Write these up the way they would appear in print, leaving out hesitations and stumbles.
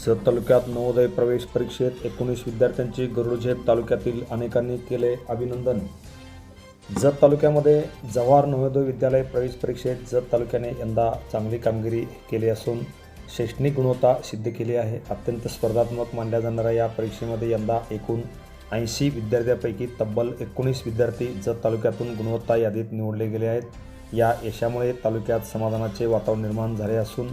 जत तालुक्यात नवोदय प्रवेश परीक्षेत 19 विद्यार्थ्यांची गरुडझेप तालुक्यातील अनेकांनी केले अभिनंदन। जत तालुक्यामध्ये जवाहर नवोदय विद्यालय प्रवेश परीक्षेत जत तालुक्याने यंदा चांगली कामगिरी केली असून शैक्षणिक गुणवत्ता सिद्ध केली आहे। अत्यंत स्पर्धात्मक मानल्या जाणाऱ्या या परीक्षेमध्ये यंदा एकूण 80 विद्यार्थ्यांपैकी तब्बल 19 विद्यार्थी जत तालुक्यातून गुणवत्ता यादीत निवडले गेले आहेत। या यशामुळे तालुक्यात समाधानाचे वातावरण निर्माण झाले असून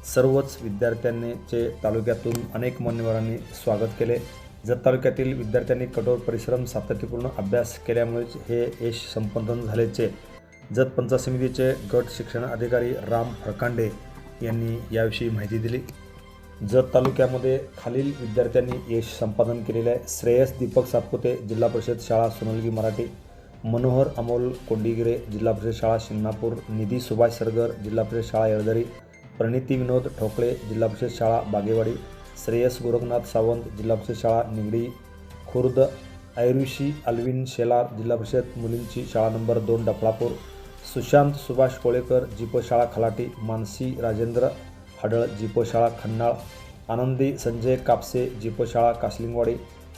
सर्वच विद्यार्थ्यांचे तालुक्यातून अनेक मान्यवरांनी स्वागत केले। जत तालुक्यातील विद्यार्थ्यांनी कठोर परिश्रम, सातत्यपूर्ण अभ्यास केल्यामुळेच हे यश संपन्न झाल्याचे जत पंचायत समितीचे गट शिक्षण अधिकारी राम फरकांडे यांनी याविषयी माहिती दिली। जत तालुक्यामध्ये खालील विद्यार्थ्यांनी यश संपादन केलेले आहे। श्रेयस दीपक सातपुते, जिल्हा परिषद शाळा सोनलगी मराठी। मनोहर अमोल कोंडिगिरे, जिल्हा परिषद शाळा शिंगणापूर। निधी सुभाष सरगर, जिल्हा परिषद शाळा येळदरी। प्रणिती विनोद ठोकळे, जिल्हा परिषद शाळा बागेवाडी। श्रेयस गोरखनाथ सावंत, जिल्हा परिषद शाळा निगडी खुर्द। आयुषी अल्विन शेलार, जिल्हा परिषद मुलींची शाळा नंबर 2 डफळापूर। सुशांत सुभाष कोळेकर, जीप शाळा खलाटी। मानसी राजेंद्र हडळ, जीप शाळा खन्नाळ। आनंदी संजय कापसे, जीप शाळा कासलिंगवाडी।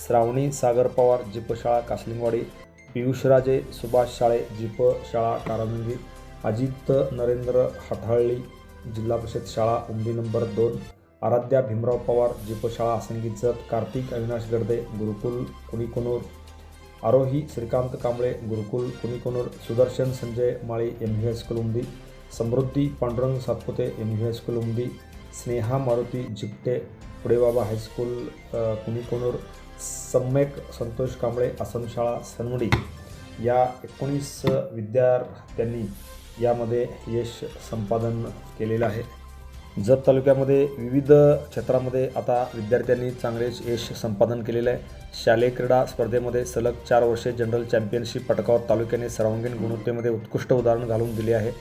श्रावणी सागर पवार, जीप शाळा कासलिंगवाडी। पियुषराजे सुभाष शाळे, जीप शाळा कारंजी। अजित नरेंद्र हठाळी, जिल्हा परिषद शाळा उमदी नंबर 2। आराध्या भीमराव पवार, जीप शाळा आसंगी जत। कार्तिक अविनाश गर्दे, गुरुकुल कुणीकोनूर। आरोही श्रीकांत कांबळे, गुरुकुल कुणीकोनूर। सुदर्शन संजय माळी, एमव्ही हायस्कूल उमदी। समृद्धी Pandurang Satpute, MV high school Umadi. Sneha Maruti जिपटे, पुढेबाबा high school कुणीकोनूर। सम्यक संतोष कांबळे, आश्रमशाळा सनवडी। या 19 विद्यार्थ्यांनी यामध्ये यश संपादन केलेलं आहे। जत तालुक्यामध्ये विविध क्षेत्रामध्ये आता विद्यार्थ्यांनी चांगलेच यश संपादन केलेलं आहे। शालेय क्रीडा स्पर्धेमध्ये सलग 4 वर्षे जनरल चॅम्पियनशिप पटकावत तालुक्याने सर्वांगीण गुणवत्तेमध्ये उत्कृष्ट उदाहरण घालून दिले आहे।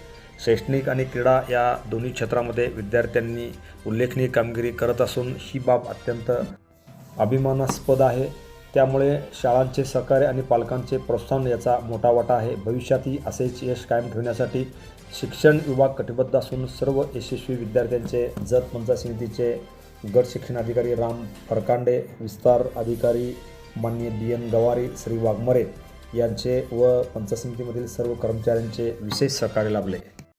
शैक्षणिक आणि क्रीडा या दोन्ही क्षेत्रामध्ये विद्यार्थ्यांनी उल्लेखनीय कामगिरी करत असून ही बाब अत्यंत अभिमानास्पद आहे। त्यामुळे शाळांचे सहकार्य आणि पालकांचे प्रोत्साहन याचा मोठा वाटा आहे। भविष्यातही असेच यश कायम ठेवण्यासाठी शिक्षण विभाग कटिबद्ध असून सर्व यशस्वी विद्यार्थ्यांचे जत पंचायत समितीचे गट शिक्षण अधिकारी राम फरकांडे, विस्तार अधिकारी माननीय DN गवारी, श्री वाघमरे यांचे व पंचायत समितीमधील सर्व कर्मचाऱ्यांचे विशेष सहकार्य लाभले।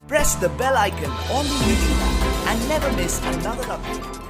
Press the bell icon on the YouTube app and never miss another update.